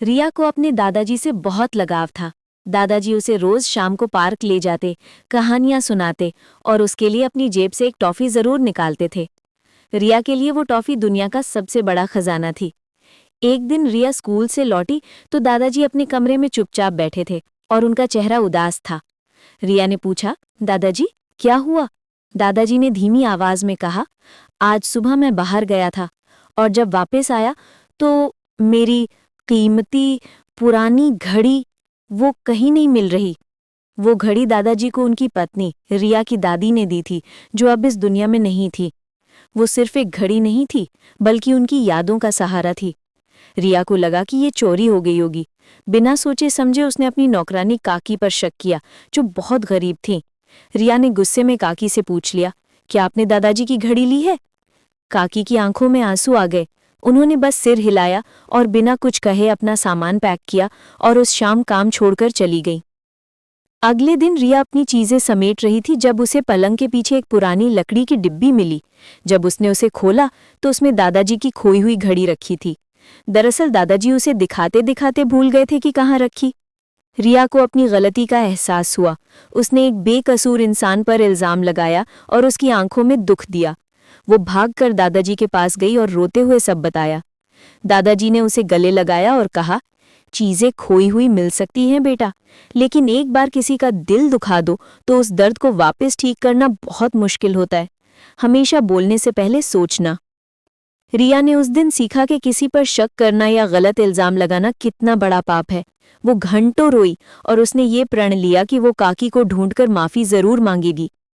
रिया को अपने दादाजी से बहुत लगाव था। दादाजी उसे रोज शाम को पार्क ले जाते, कहानियां सुनाते और उसके लिए अपनी जेब से एक टॉफी जरूर निकालते थे। रिया के लिए वो टॉफी दुनिया का सबसे बड़ा खजाना थी। एक दिन रिया स्कूल से लौटी तो दादाजी अपने कमरे में चुपचाप बैठे थे और उनका चेहरा उदास था। रिया ने पूछा, दादाजी क्या हुआ? दादाजी ने धीमी आवाज में कहा, आज सुबह मैं बाहर गया था और जब वापस आया तो मेरी कीमती पुरानी घड़ी वो कहीं नहीं मिल रही। वो घड़ी दादाजी को उनकी पत्नी रिया की दादी ने दी थी, जो अब इस दुनिया में नहीं थी। वो सिर्फ एक घड़ी नहीं थी, बल्कि उनकी यादों का सहारा थी। रिया को लगा कि ये चोरी हो गई होगी। बिना सोचे समझे उसने अपनी नौकरानी काकी पर शक किया, जो बहुत गरीब थी। रिया ने गुस्से में काकी से पूछ लिया, क्या आपने दादाजी की घड़ी ली है? काकी की आंखों में आंसू आ गए। उन्होंने बस सिर हिलाया और बिना कुछ कहे अपना सामान पैक किया और उस शाम काम छोड़कर चली गई। अगले दिन रिया अपनी चीजें समेट रही थी जब उसे पलंग के पीछे एक पुरानी लकड़ी की डिब्बी मिली। जब उसने उसे खोला तो उसमें दादाजी की खोई हुई घड़ी रखी थी। दरअसल दादाजी उसे दिखाते दिखाते भूल गए थे कि कहाँ रखी। रिया को अपनी गलती का एहसास हुआ। उसने एक बेकसूर इंसान पर इल्जाम लगाया और उसकी आंखों में दुख दिया। वो भागकर दादाजी के पास गई और रोते हुए सब बताया। दादाजी ने उसे गले लगाया और कहा, चीजें खोई हुई मिल सकती हैं बेटा, लेकिन एक बार किसी का दिल दुखा दो तो उस दर्द को वापस ठीक करना बहुत मुश्किल होता है। हमेशा बोलने से पहले सोचना। रिया ने उस दिन सीखा कि किसी पर शक करना या गलत इल्जाम लगाना कितना बड़ा पाप है। वो घंटों रोई और उसने ये प्रण लिया कि वो काकी को ढूंढकर माफी जरूर मांगेगी।